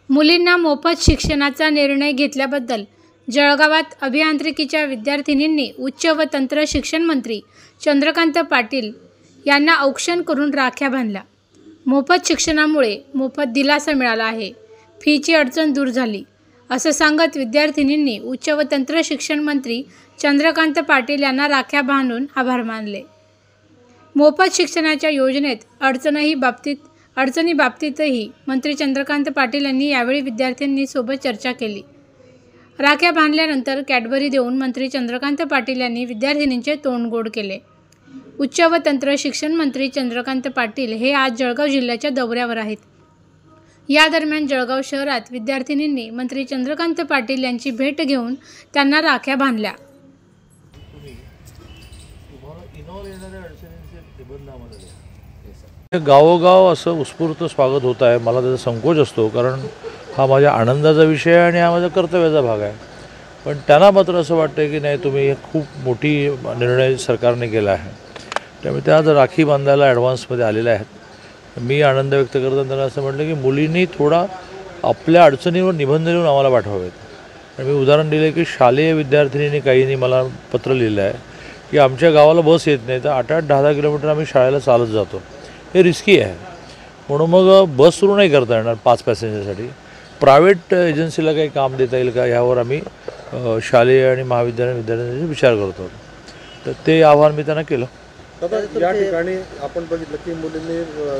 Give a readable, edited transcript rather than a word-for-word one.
मुलींना मोफत शिक्षणाचा निर्णय घेतल्याबद्दल जळगावात अभियांत्रिकीच्या विद्यार्थिनींनी उच्च व तंत्र शिक्षण मंत्री चंद्रकांत पाटील यांना औक्षण करून राख्या बांधल्या। मोफत शिक्षणामुळे मोफत दिलासा मिळाला आहे, फीची अडचण दूर झाली असं सांगत विद्यार्थिनींनी उच्च व तंत्र शिक्षण मंत्री चंद्रकांत पाटील यांना राख्या बांधून आभार मानले। मोफत शिक्षणाच्या योजनेत अडचणी बाबतीतही मंत्री चंद्रकांत पाटील यांनी यावेळी विद्यार्थ्यांसोबत चर्चा केली। राख्या बांधल्यानंतर कॅडबरी देऊन मंत्री चंद्रकांत पाटील यांनी विद्यार्थिनींचे तोंड गोड केले। उच्च व तंत्र शिक्षण मंत्री चंद्रकांत पाटील हे आज जळगाव जिल्ह्याच्या दौऱ्यावर आहेत। या दरम्यान जळगाव शहरात विद्यार्थिनींनी मंत्री चंद्रकांत पाटील यांची भेट घेऊन त्यांना राख्या बांधल्या। गावोगाव असं उत्स्फूर्त स्वागत होत आहे। मला त्याचा संकोच असतो, कारण हा माझ्या आनंदाचा विषय आहे आणि हा माझ्या कर्तव्याचा भाग आहे। पण त्यांना मात्र असं वाटतं की नाही, तुम्ही खूप मोठी निर्णय सरकारने केला आहे, त्यामुळे त्या आज राखी बांधायला ॲडव्हान्समध्ये आलेल्या आहेत। मी आनंद व्यक्त करताना त्यांना असं म्हटलं की मुलींनी थोडा आपल्या अडचणीवर निबंध लिहून आम्हाला पाठवावेत। मी उदाहरण दिलं की शालेय विद्यार्थिनींनी काहींनी मला पत्र लिहिलं आहे की आमच्या गावाला बस येत नाही, तर 8-8, 10-10 किलोमीटर आम्ही शाळेला चालत जातो, हे रिस्की आहे, म्हणून मग बस सुरू नाही करता येणार 5 पॅसेंजरसाठी। प्रायव्हेट एजन्सीला काही काम देता येईल का, यावर आम्ही शालेय आणि महाविद्यालयीन विद्यार्थ्यांचा विचार करतो। तर ते आव्हान मी त्यांना केलं। या ठिकाणी आपण बघितलं की मुलींनी